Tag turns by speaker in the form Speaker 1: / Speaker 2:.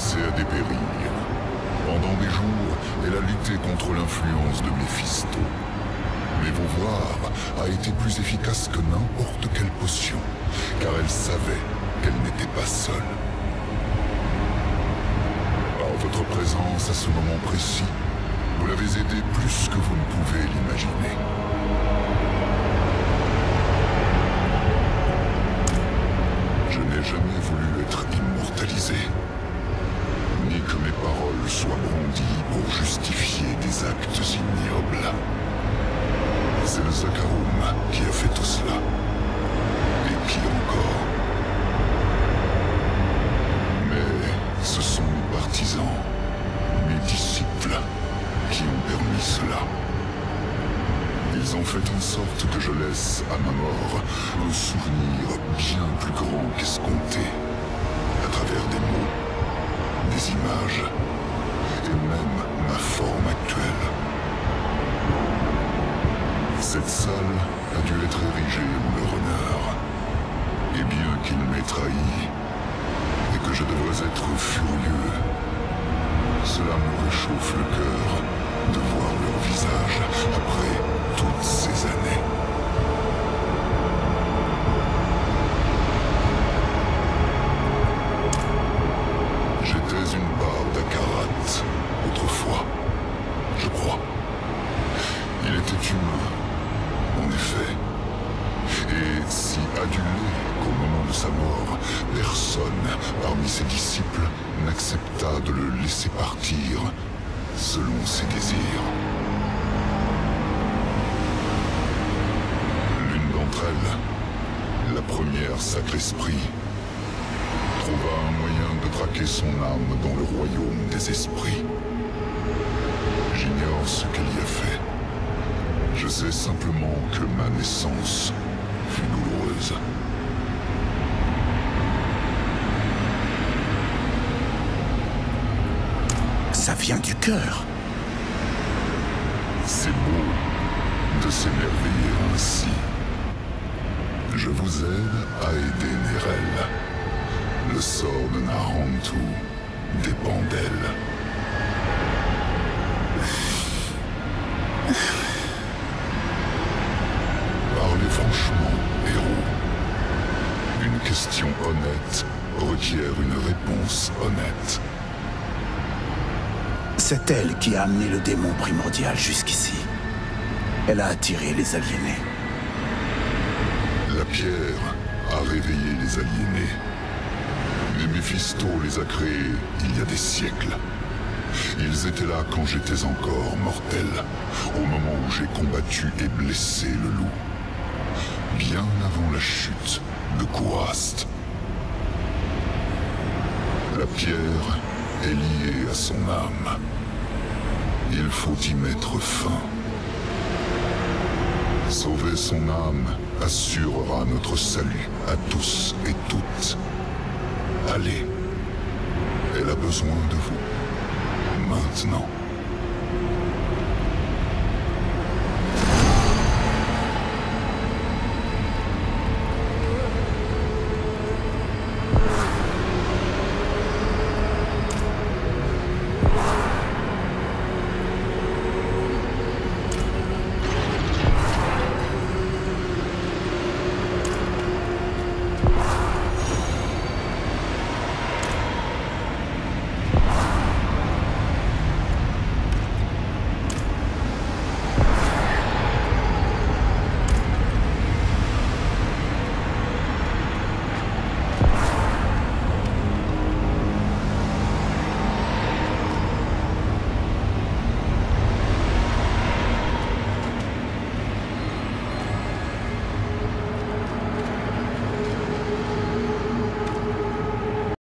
Speaker 1: renoncé à des périls. Pendant des jours, elle a lutté contre l'influence de Méphisto. Mais Beauvoir a été plus efficace que n'importe quelle potion, car elle savait qu'elle n'était pas seule. Par votre présence à ce moment précis, vous l'avez aidée plus que vous ne pouvez l'imaginer. Je n'ai jamais voulu être immortalisé, ni que mes paroles soient brandies pour justifier des actes ignobles. C'est le Zakarum qui a fait tout cela. Et qui encore? Mais ce sont mes partisans, mes disciples, qui ont permis cela. Ils ont fait en sorte que je laisse à ma mort un souvenir bien plus grand qu'escompté, à travers des mots, des images, et même ma forme actuelle. Cette salle a dû être érigée en leur honneur, et bien qu'il m'ait trahi, et que je devrais être furieux, cela me réchauffe le cœur de voir leur visage après toutes ces années. J'étais une part d'Akarat, autrefois, je crois. Il était humain, en effet. Et si adulé qu'au moment de sa mort, personne parmi ses disciples n'accepta de le laisser partir selon ses désirs. L'une d'entre elles, la première Sacre-Esprit, trouva un moyen de traquer son âme dans le royaume des esprits. J'ignore ce qu'elle y a fait. Je sais simplement que ma naissance fut douloureuse.
Speaker 2: Ça vient du cœur.
Speaker 1: C'est beau de s'émerveiller ainsi. Je vous aide à aider Nérel. Le sort de Narantu dépend d'elle. Parlez franchement, héros. Une question honnête requiert une réponse honnête.
Speaker 2: C'est elle qui a amené le démon primordial jusqu'ici. Elle a attiré les aliénés.
Speaker 1: La pierre a réveillé les aliénés. Mais Méphisto les a créés il y a des siècles. Ils étaient là quand j'étais encore mortel, au moment où j'ai combattu et blessé le loup. Bien avant la chute de Kurast. La pierre est liée à son âme. Il faut y mettre fin. Sauver son âme assurera notre salut à tous et toutes. Allez, elle a besoin de vous. Maintenant.